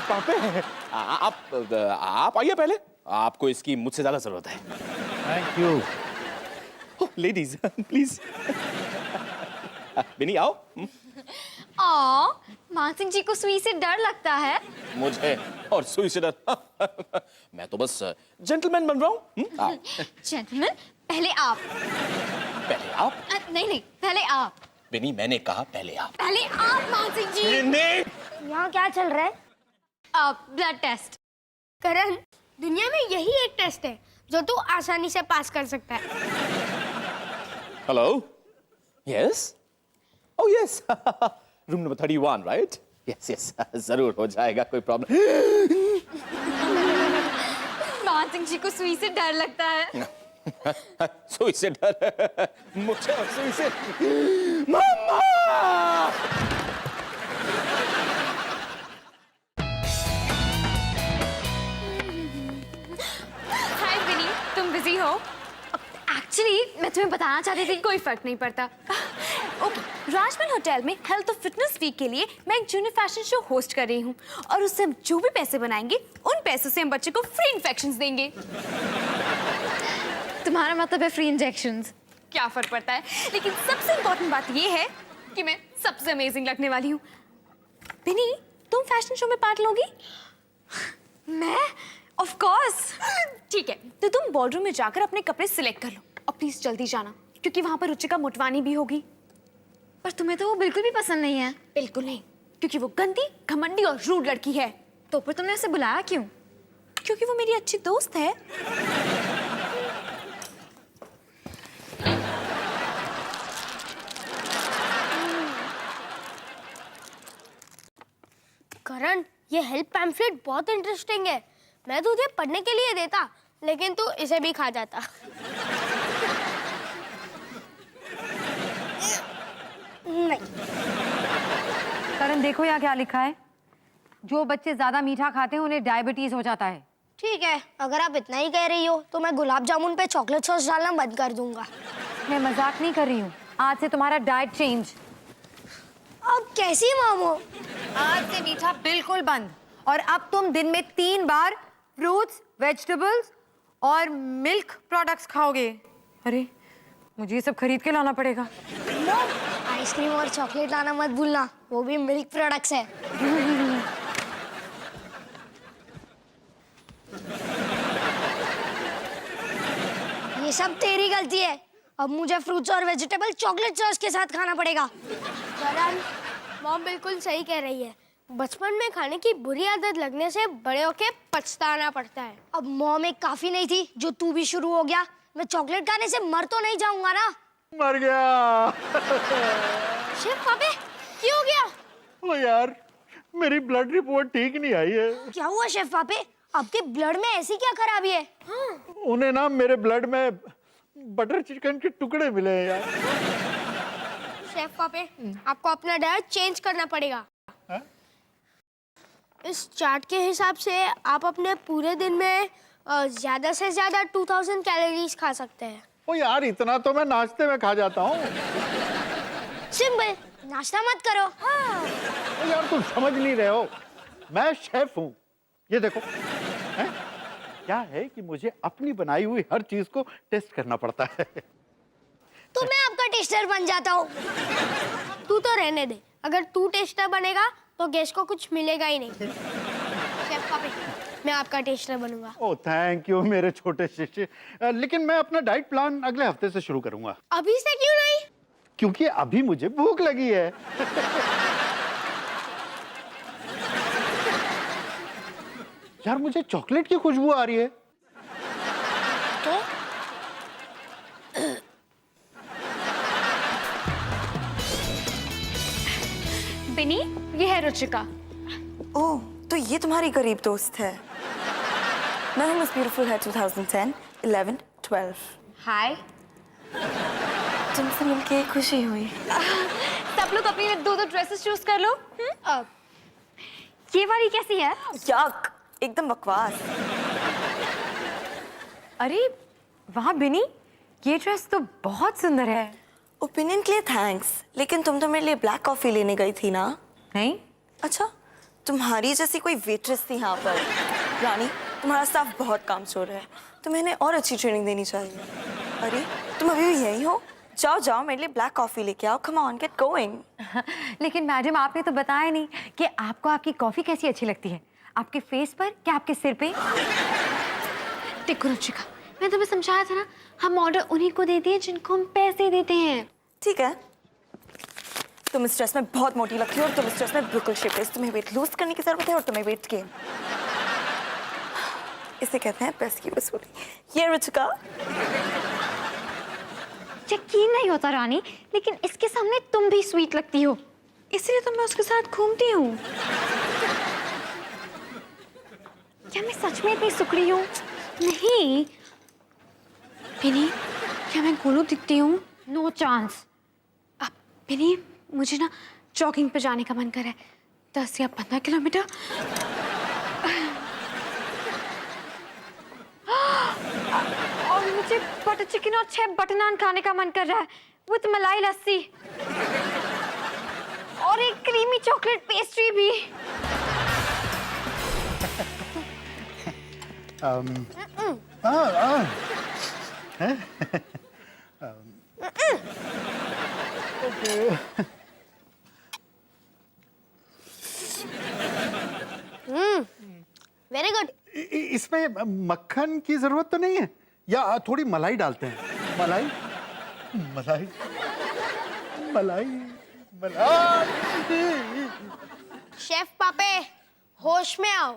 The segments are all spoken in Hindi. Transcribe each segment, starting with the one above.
पापे आप आइए पहले, आपको इसकी मुझसे ज्यादा जरूरत है। Thank you. Ladies please. बिनी आओ। मान सिंह जी को सुई से डर लगता है। मुझे और सुई से डर? मैं तो बस जेंटलमैन बन रहा हूँ। जेंटलमैन पहले आप। पहले आप? नहीं पहले आप। बिनी मैंने कहा पहले आप। पहले आप मान सिंह जी। यहाँ क्या चल रहा है? Blood test. करण, दुनिया में यही एक टेस्ट है जो तू आसानी से पास कर सकता है। Hello, yes, oh yes, room number 31 right? Yes yes, जरूर हो जाएगा, कोई प्रॉब्लम। मान सिंह जी को सुई से डर लगता है। सुई से डर? मुझे और सुई से? मम्मा! हाय विनी, तुम बिजी हो? एक्चुअली मैं तुम्हें बताना चाहती थी। कोई फर्क नहीं पड़ता। ओके, राजमहल होटल में हेल्थ और फिटनेस वीक के लिए मैं एक जूनियर फैशन शो होस्ट कर रही हूँ और उससे हम जो भी पैसे बनाएंगे उन पैसों से हम बच्चे को फ्री इन्फेक्शंस देंगे। तुम्हारा मतलब है फ्री इंजेक्शंस? क्या फर्क पड़ता है, लेकिन सबसे इम्पोर्टेंट बात ये है कि मैं सबसे अमेजिंग लगने वाली हूँ। बिनी, तुम फैशन शो में पार्ट लोगी? मैं? Of course. ठीक है, तो तुम बॉलरूम में जाकर अपने कपड़े सिलेक्ट कर लो और प्लीज जल्दी जाना क्योंकि वहां पर रुचिका मोटवानी भी होगी। पर तुम्हें तो वो बिल्कुल भी पसंद नहीं है। बिल्कुल नहीं, क्योंकि वो गंदी, घमंडी और रूड लड़की है। तो फिर तुमने उसे बुलाया क्यों? क्योंकि वो मेरी अच्छी दोस्त है। करण, ये हेल्प पैम्फलेट बहुत इंटरेस्टिंग है। मैं तुझे पढ़ने के लिए देता, लेकिन तू इसे भी खा जाता। नहीं। करण, देखो यहाँ क्या लिखा है। जो बच्चे ज्यादा मीठा खाते हैं उन्हें डायबिटीज हो जाता है। ठीक है, अगर आप इतना ही कह रही हो तो मैं गुलाब जामुन पे चॉकलेट सॉस डालना बंद कर दूंगा। मैं मजाक नहीं कर रही हूँ। आज से तुम्हारा डाइट चेंज। अब कैसी मामो? आज से मीठा बिल्कुल बंद। और अब तुम दिन में 3 बार फ्रूट्स, वेजिटेबल्स और मिल्क प्रोडक्ट्स खाओगे। अरे, मुझे ये सब खरीद के लाना पड़ेगा। आइसक्रीम और चॉकलेट लाना मत भूलना, वो भी मिल्क प्रोडक्ट्स है। ये सब तेरी गलती है। अब मुझे फ्रूट्स और वेजिटेबल चॉकलेट सॉस के साथ खाना पड़ेगा। करण, मॉम बिल्कुल सही कह रही है। बचपन में खाने की बुरी आदत लगने से बड़े होके पछताना पड़ता है। अब मॉम एक काफी नहीं थी, जो तू भी शुरू हो गया। मैं चॉकलेट खाने से मर तो नहीं जाऊंगा ना? मर गया। शेफ पापे, क्या हो गया? ओ यार, मेरी ब्लड रिपोर्ट ठीक नहीं आई है। क्या हुआ शेफ पापे? आपके ब्लड में ऐसी क्या खराबी है? उन्हें ना मेरे ब्लड में बटर चिकन के टुकड़े मिले हैं यार। शेफ पापे, आपको अपना डाइट चेंज करना पड़ेगा। हा? इस चार्ट के हिसाब से आप अपने पूरे दिन में ज्यादा से ज्यादा 2000 कैलोरीज खा सकते हैं। ओ यार, इतना तो मैं नाश्ते में खा जाता हूँ। सिंपल, नाश्ता मत करो। ओ यार, तुम समझ नहीं रहे हो, मैं शेफ हूँ। ये देखो है? क्या है कि मुझे अपनी बनाई हुई हर चीज को टेस्ट करना पड़ता है। तो मैं आपका टेस्टर बन जाता हूँ। तू तो रहने दे, अगर तू टेस्टर बनेगा तो गेस्ट को कुछ मिलेगा ही नहीं। शेफ पापे, मैं आपका टेस्टर बनूंगा। ओ थैंक यू मेरे छोटे शिष्य। लेकिन मैं अपना डाइट प्लान अगले हफ्ते से शुरू करूंगा। अभी से क्यों नहीं? क्योंकि अभी मुझे भूख लगी है। यार, मुझे चॉकलेट की खुशबू आ रही है। तो बिनी, ये है रुचिका। ओह, तो ये तुम्हारी करीब दोस्त है। मैं हूँ मिस ब्यूटीफुल है 2010, 11, 12। हाय। तुमसे मिलके खुशी हुई। सब लोग अपनी 2-2 ड्रेसेस चूज कर लो। ये वाली कैसी है? यक, एकदम बकवास। अरे वाह बिनी, ये ड्रेस तो बहुत सुंदर है। ओपिनियन के लिए थैंक्स, लेकिन तुम तो मेरे लिए ब्लैक कॉफी लेने गई थी ना? नहीं? अच्छा, तुम्हारी जैसी कोई वेट्रेस थी यहाँ पर। रानी, तुम्हारा स्टाफ बहुत कामचोर है, तुम्हें इन्हें और अच्छी ट्रेनिंग देनी चाहिए। अरे तुम अभी भी यही हो? जाओ जाओ, मेरे लिए ब्लैक कॉफी लेके आओ। Come on, get going. लेकिन मैडम, आपने तो बताया नहीं कि आपको आपकी कॉफी कैसी अच्छी लगती है, आपके फेस पर क्या आपके सिर पे? देखो रुचिका, मैं तुम्हें समझाया था ना, हम ऑर्डर उन्हीं को देते हैं जिनको हम पैसे देते हैं। ठीक है, तुम इस ड्रेस में बहुत मोटी लगती हो और तुम इस ड्रेस में बिल्कुल शेपलेस। तुम्हें वेट लूज करने की जरूरत है और तुम्हें वेट गेन। इसे कहते हैं पैसे की वसूली। ये रुचिका। यकीन नहीं होता रानी, लेकिन इसके सामने तुम भी स्वीट लगती हो, इसलिए तो मैं उसके साथ घूमती हूँ। क्या मैं सच में इतनी सुकड़ी हूँ? नहीं पिनी, क्या मैं गोलू दिखती हूँ? No chance. अब पिनी, मुझे ना जॉगिंग पे जाने का मन कर रहा है, 10 या 15 किलोमीटर। और मुझे बटर चिकन और 6 बटर नान खाने का मन कर रहा है विद मलाई लस्सी और एक क्रीमी चॉकलेट पेस्ट्री भी। Very good. इसमें मक्खन की जरूरत तो नहीं है, या थोड़ी मलाई डालते हैं? मलाई मलाई मलाई मलाई। शेफ पापे, होश में आओ।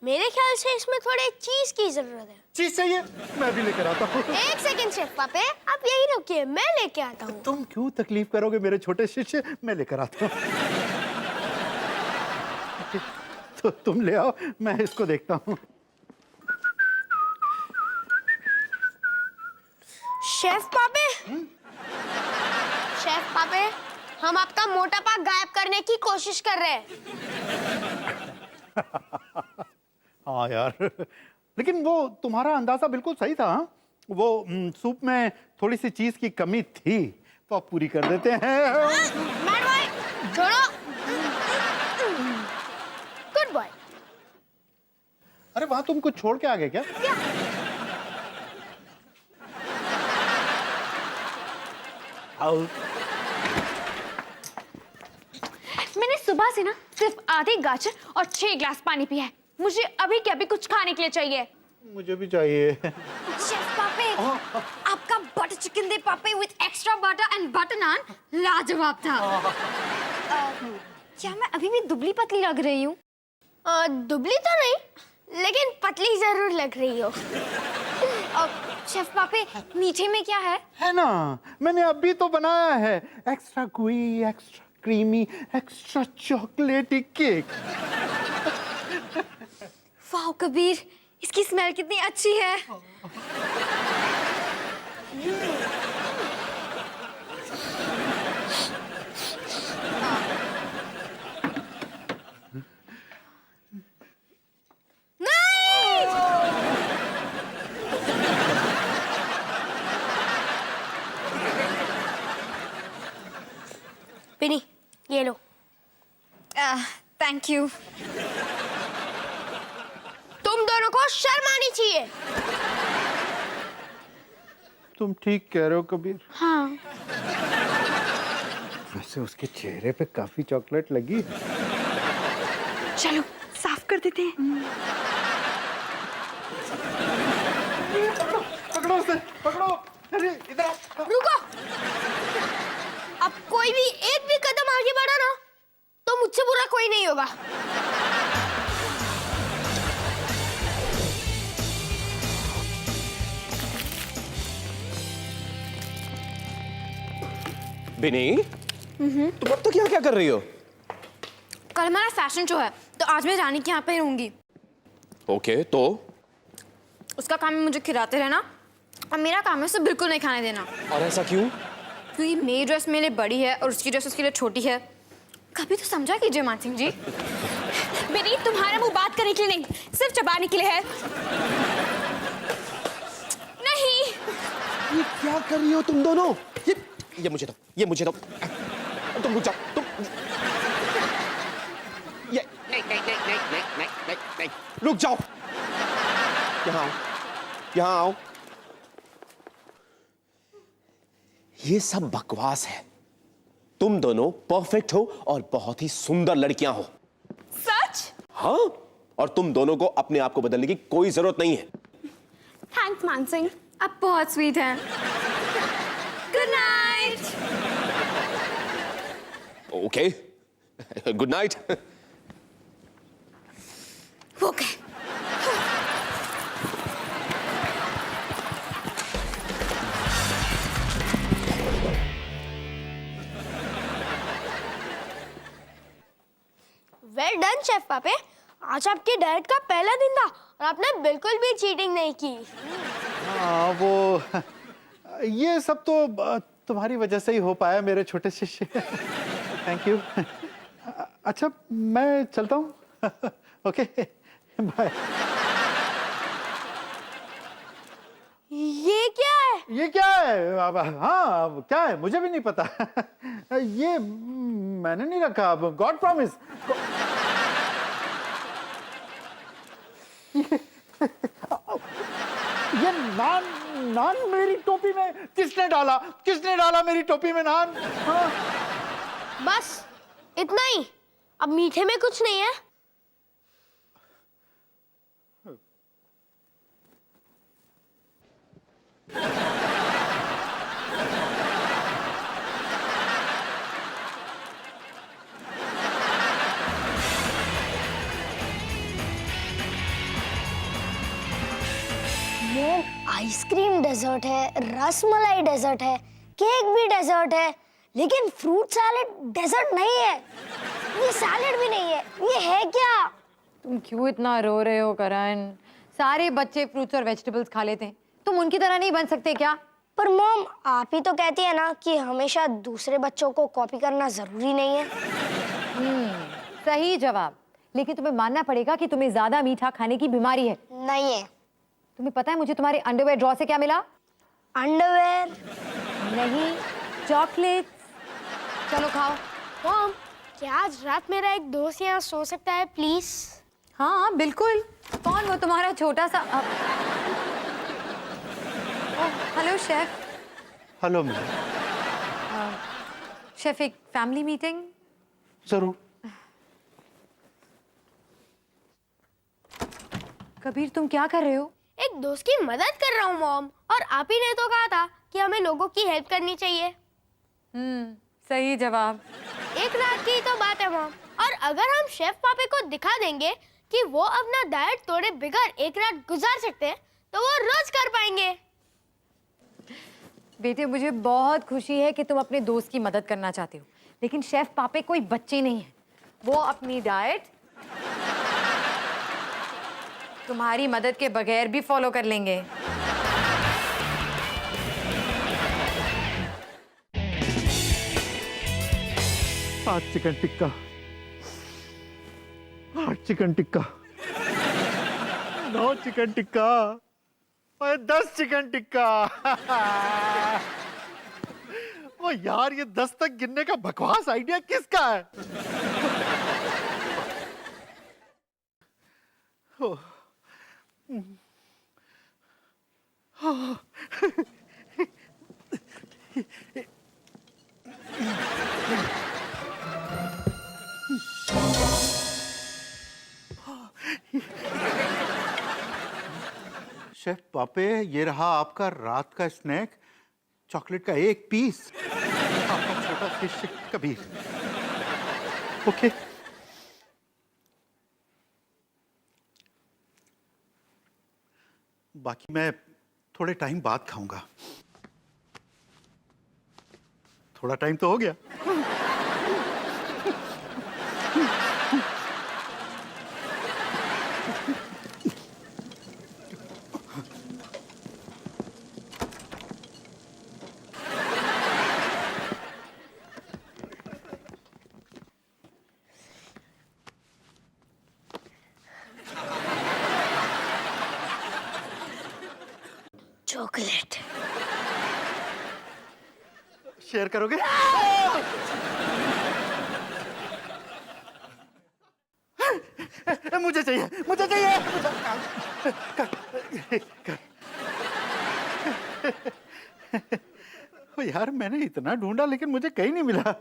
मेरे ख्याल से इसमें थोड़े चीज की जरूरत है। चीज चाहिए? मैं भी लेकर आता हूँ। एक सेकंड शेफ पापे, आप यही रुकिए, मैं लेके आता हूँ। तुम क्यों तकलीफ करोगे मेरे छोटे शिष्य, मैं लेकर आता हूँ। तो तुम ले आओ, मैं इसको देखता हूँ। शेफ पापे, शेफ पापे, हम आपका मोटापा गायब करने की कोशिश कर रहे हैं। हाँ यार, लेकिन वो तुम्हारा अंदाजा बिल्कुल सही था। हाँ? वो सूप में थोड़ी सी चीज की कमी थी, तो आप पूरी कर देते हैं। मैड बॉय, छोड़ो। Good boy. अरे वहां तुम कुछ छोड़ के आ गए क्या? मैंने सुबह से ना सिर्फ आधी गाजर और 6 ग्लास पानी पिया है। मुझे अभी के अभी कुछ खाने के लिए चाहिए। मुझे भी चाहिए। शेफ पापे, आपका बटर चिकन दे Pape with extra butter and butter naan लाजवाब था। क्या मैं अभी भी दुबली पतली लग रही हूँ? दुबली तो नहीं, लेकिन पतली जरूर लग रही हो। शेफ पापे, मीठे में क्या है? है ना, मैंने अभी तो बनाया है। एक्स्ट्रा गुई, एक्स्ट्रा क्रीमी, एक्स्ट्रा चॉकलेटी केक। वाह कबीर, इसकी स्मेल कितनी अच्छी है। पिनी, ये लो। Thank you. तुम दोनों को शर्म आनी चाहिए। तुम ठीक कह रहे हो कबीर। हाँ। वैसे उसके चेहरे पे काफी चॉकलेट लगी है। चलो साफ कर देते हैं। पकड़ो उसे, पकड़ो। अरे इधर आओ। रुको। अब कोई भी एक भी कदम आगे बढ़ा ना, तो मुझसे बुरा कोई नहीं होगा। बिनी, तुम अब तक यहाँ क्या कर रही हो? कल हमारा फैशन शो है, तो आज मैं रानी के यहाँ पे रहूंगी। ओके, तो उसका काम है मुझे खिलाते रहना, और मेरा काम है उसे बिल्कुल नहीं खाने देना। और ऐसा क्यों? क्योंकि मेरी ड्रेस मेरे लिए बड़ी है और उसकी ड्रेस उसके लिए छोटी है। कभी तो समझा कीजिए मान सिंह जी। बेटी, तुम्हारा मुंह बात करने के लिए नहीं, सिर्फ चबाने के लिए है। नहीं। ये क्या कर रही हो तुम दोनों? ये मुझे दो, ये मुझे दो। तुम रुक जाओ, तुम नहीं, रुक जाओ। यहाँ आओ, यहाँ आओ। ये सब बकवास है। तुम दोनों परफेक्ट हो और बहुत ही सुंदर लड़कियां हो। सच? हाँ, और तुम दोनों को अपने आप को बदलने की कोई जरूरत नहीं है। थैंक्स मानसिंह, आप बहुत स्वीट हैं। Good night. Okay, good night. Okay. Well done chef पापे, आज आपकी डाइट का पहला दिन था और आपने बिल्कुल भी चीटिंग नहीं की। हाँ, वो ये सब तो तुम्हारी वजह से ही हो पाया मेरे छोटे शिष्य। Thank you. अच्छा, मैं चलता हूँ। Okay, bye. ये क्या है? ये क्या है? हाँ, क्या है मुझे भी नहीं पता। ये मैंने नहीं रखा। God promise. ये नान नान मेरी टोपी में किसने डाला? किसने डाला मेरी टोपी में नान? हाँ। बस इतना ही, अब मीठे में कुछ नहीं है। वो आइसक्रीम डेजर्ट है, रसमलाई डेजर्ट है, केक भी डेजर्ट है, लेकिन फ्रूट सैलेड डेजर्ट नहीं है। ये सैलेड भी नहीं है। ये है क्या? तुम क्यों इतना रो रहे हो करण? सारे बच्चे फ्रूट्स और वेजिटेबल्स खा लेते हैं, तुम उनकी तरह नहीं बन सकते क्या? पर मॉम, आप ही तो कहती है ना कि हमेशा दूसरे बच्चों को कॉपी करना जरूरी नहीं है। सही जवाब। लेकिन तुम्हें मानना पड़ेगा कि तुम्हें ज्यादा मीठा खाने की बीमारी है। नहीं है। तुम्हें पता है मुझे तुम्हारे अंडरवेयर ड्रॉ से क्या मिला? अंडरवेयर? नहीं, चॉकलेट। चलो खाओ। मॉम, क्या आज रात मेरा एक दोस्त यहाँ सो सकता है प्लीज? हाँ बिल्कुल। कौन? वो तुम्हारा छोटा सा hello chef. Hello ma'am. Chef, एक फैमिली मीटिंग। जरूर। कबीर, तुम क्या कर रहे हो? एक दोस्त की मदद कर रहा हूँ मॉम, और आप ही ने तो कहा था कि हमें लोगों की हेल्प करनी चाहिए। सही जवाब। एक रात की तो बात है मॉम, और अगर हम शेफ पापे को दिखा देंगे कि वो अपना डाइट तोड़े बिगड़ एक रात गुजार सकते हैं, तो वो रोज कर पाएंगे। बेटे, मुझे बहुत खुशी है कि तुम अपने दोस्त की मदद करना चाहते हो, लेकिन शेफ पापे कोई बच्चे नहीं है। वो अपनी डाइट तुम्हारी मदद के बगैर भी फॉलो कर लेंगे। आज चिकन टिक्का, आज chicken tikka, 9 chicken tikka, 10 chicken tikka. वो यार, ये 10 तक गिनने का बकवास आइडिया किसका है? शेफ पापे, ये रहा आपका रात का स्नैक, चॉकलेट का एक पीस। आपका छोटा शिष्य कबीर। ओके। बाकी मैं थोड़े टाइम बाद खाऊंगा। थोड़ा टाइम तो हो गया। चॉकलेट शेयर करोगे? मुझे चाहिए, मुझे चाहिए। ओ यार, मैंने इतना ढूंढा लेकिन मुझे कहीं नहीं मिला।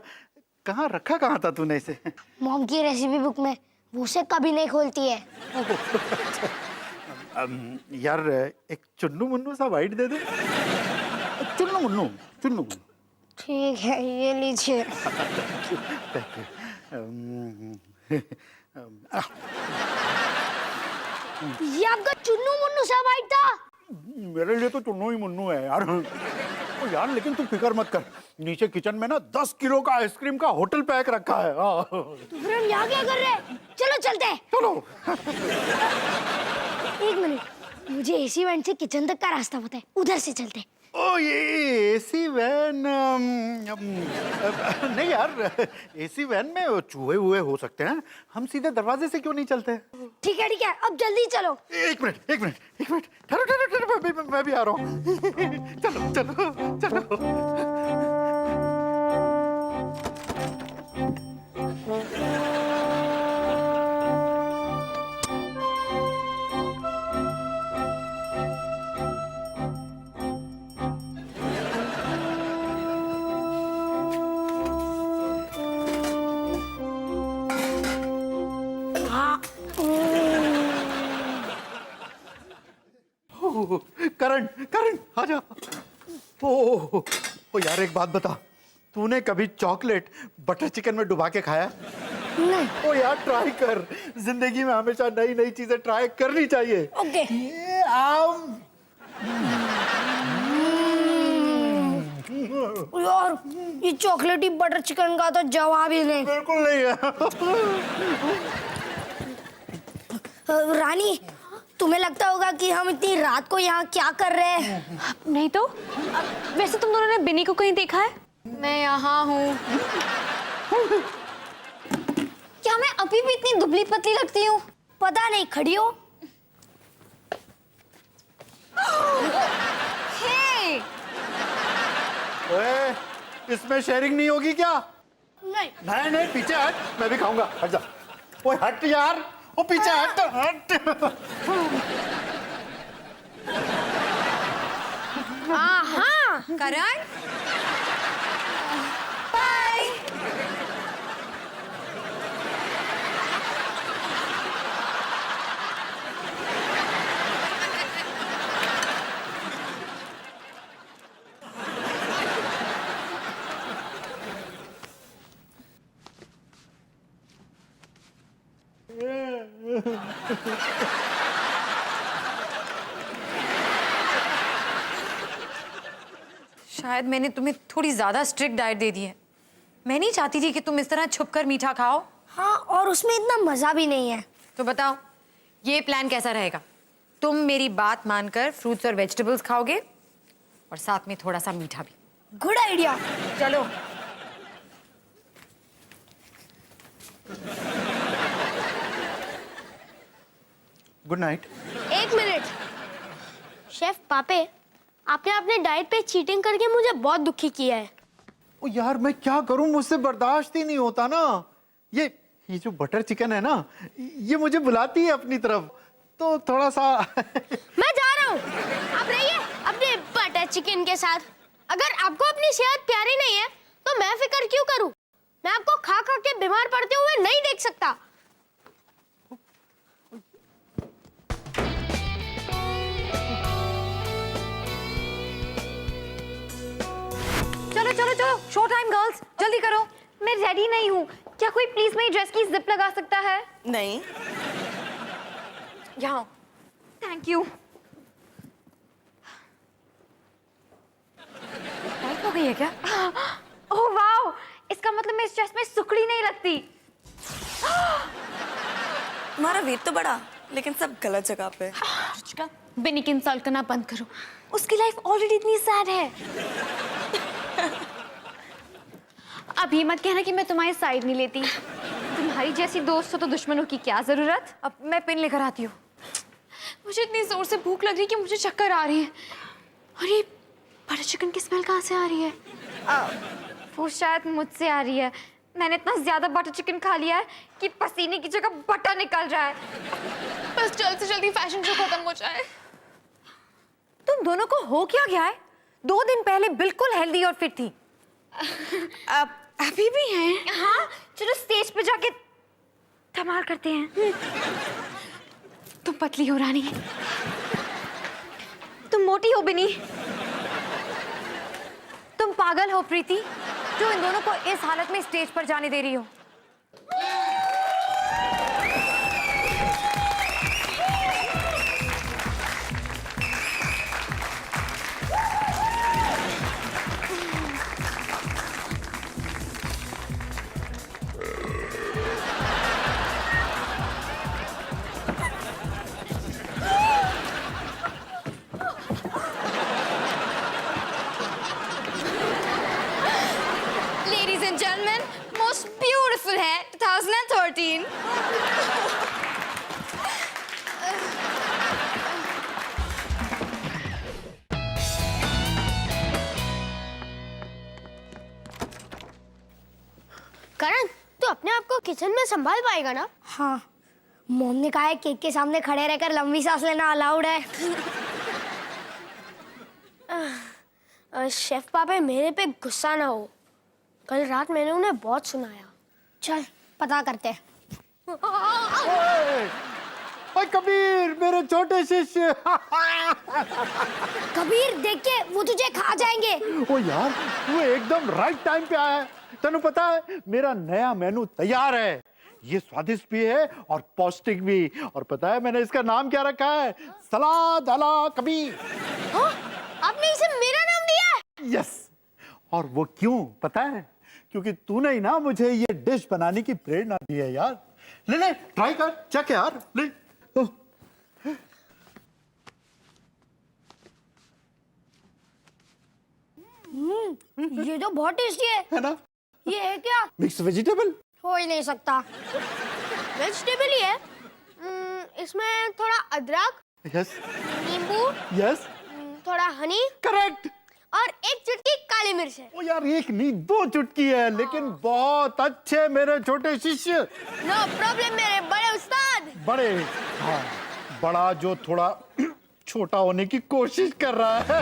कहाँ रखा, कहाँ था तूने इसे? मॉम की रेसिपी बुक में, वो उसे कभी नहीं खोलती है। यार एक चुन्नू मुन्नू सा वाइट दे दे। चुन्नू मुन्नू, चुन्नू मुन्नू। ठीक है, ये लीजिए। ये आपका चुन्नू मुन्नू सा वाइट था। मेरे लिए तो चुन्नू ही मुन्नू है यार। ओ यार, लेकिन तू फिक्र मत कर, नीचे किचन में ना 10 किलो का आइसक्रीम का होटल पैक रखा है। तो फिर हम यहाँ क्या कर रहे हैं? चलो चलते हैं। चलो। एक मिनट, मुझे एसी वैन से किचन तक का रास्ता पता है, उधर से चलते हैं। ओ ये एसी वैन, नहीं यार, एसी वैन में चूहे हुए हो सकते हैं, हम सीधे दरवाजे से क्यों नहीं चलते? ठीक है, अब जल्दी चलो। एक मिनट, ठहरो ठहरो ठहरो, मैं भी आ रहा हूँ। चलो चलो चलो। करण, करण आजा। ओ यार, एक बात बता, तूने कभी चॉकलेट बटर चिकन में डुबा के खाया? नहीं। ओ यार, ट्राई कर, जिंदगी में हमेशा नई नई चीजें ट्राई करनी चाहिए। ओके। ये आम। यार, ये चॉकलेटी बटर चिकन का तो जवाब ही नहीं। बिल्कुल नहीं है। रानी, तुम्हें लगता होगा कि हम इतनी रात को यहाँ क्या कर रहे हैं? नहीं तो वैसे तुम दोनों ने बिनी को कहीं देखा है? मैं यहाँ हूँ। क्या मैं अभी भी इतनी दुबली पतली लगती हूँ? पता नहीं, खड़ी हो। हे! ओए, इसमें शेयरिंग नहीं होगी क्या? नहीं। नहीं नहीं, पीछे हट, मैं भी खाऊंगा। हट जा। ओए हट यार, ओ पीछे हट, हट। करण, शायद मैंने तुम्हें थोड़ी ज्यादा स्ट्रिक्ट डाइट दे दी है। मैं नहीं चाहती थी कि तुम इस तरह छुपकर मीठा खाओ। हाँ, और उसमें इतना मजा भी नहीं है। तो बताओ, ये प्लान कैसा रहेगा? तुम मेरी बात मानकर फ्रूट्स और वेजिटेबल्स खाओगे और साथ में थोड़ा सा मीठा भी। Good idea. चलो। Good night. एक मिनट, शेफ पापे, आपने अपने डाइट पे चीटिंग करके मुझे बहुत दुखी किया है। ओ यार, मैं क्या करूं, मुझसे बर्दाश्त ही नहीं होता ना। ये जो बटर चिकन है ना, ये मुझे बुलाती है अपनी तरफ, तो थोड़ा सा। मैं जा रहा हूँ, आप रहिए अपने बटर चिकन के साथ। अगर आपको अपनी सेहत प्यारी नहीं है तो मैं फिक्र क्यों करूँ? मैं आपको खा खा के बीमार पड़ते हुए नहीं देख सकता। चलो चलो चलो, शो टाइम गर्ल्स, जल्दी करो। मैं रेडी नहीं हूँ। क्या कोई प्लीज मेरी ड्रेस की जिप लगा सकता है? नहीं। यहाँ। Thank you. टाइट हो गई है क्या? ओह वाओ, इसका मतलब मैं इस ड्रेस में सुकड़ी नहीं लगती। तुम्हारा वेट तो बढ़ा, लेकिन सब गलत जगह पे। रुचिका, बिनी की इंसल्ट करना बंद करो। उसकी लाइफ ऑलरेडी इतनी सैड है। अभी मत कहना कि मैं तुम्हारी साइड नहीं लेती। तुम्हारी जैसी दोस्त हो तो दुश्मनों की क्या जरूरत। अब मैं पेन लेकर आती हूँ। मुझे इतनी जोर से भूख लग रही है कि मुझे चक्कर आ रही है। और ये बटर चिकन की स्मेल कहाँ से आ रही है? वो शायद मुझसे आ रही है। मैंने इतना ज्यादा बटर चिकन खा लिया है कि पसीने की जगह बटर निकल रहा है। बस जल्द से जल्दी फैशन शो खत्म हो जाए। तुम दोनों को हो क्या गया है? 2 दिन पहले बिल्कुल हेल्दी और फिट थी। अभी भी हैं। हाँ, चलो स्टेज पे जाके धमाल करते हैं। तुम पतली हो रानी। तुम मोटी हो बिनी। तुम पागल हो प्रीति, जो इन दोनों को इस हालत में स्टेज पर जाने दे रही हो। Ladies and gentlemen, most beautiful है 2013। करण, तू अपने आप को किचन में संभाल पाएगा ना? हाँ, मॉम ने कहा है केक के सामने खड़े रहकर लंबी सांस लेना अलाउड है। शेफ पापा मेरे पे गुस्सा ना हो, कल रात मैंने उन्हें बहुत सुनाया। चल पता करते हैं। ओए कबीर, मेरे छोटे शिष्य। कबीर देख के वो तुझे खा जाएंगे। ओ यार, तू एकदम राइट टाइम पे आया है। तेनू पता है मेरा नया मेनू तैयार है। ये स्वादिष्ट भी है और पौष्टिक भी। और पता है मैंने इसका नाम क्या रखा है? सलाद अला कबीर। हाँ? आपने इसे मेरा नाम दिया है? यस, और वो क्यों पता है? क्योंकि तूने ही ना मुझे ये डिश बनाने की प्रेरणा दी है यार। ले ले, ट्राई कर, चख यार, ले। ओह। ये तो बहुत टेस्टी है ना? ये है क्या? Mix vegetable. हो ही नहीं सकता। वेजिटेबल ही है। इसमें थोड़ा अदरक, यस नींबू, यस, थोड़ा हनी करेक्ट। और एक चुटकी काली मिर्च है। ओ यार, एक नहीं 2 चुटकी है, लेकिन बहुत अच्छे मेरे छोटे शिष्य। नो प्रॉब्लम मेरे बड़े उस्ताद। बड़े, हाँ, बड़ा जो थोड़ा छोटा होने की कोशिश कर रहा है।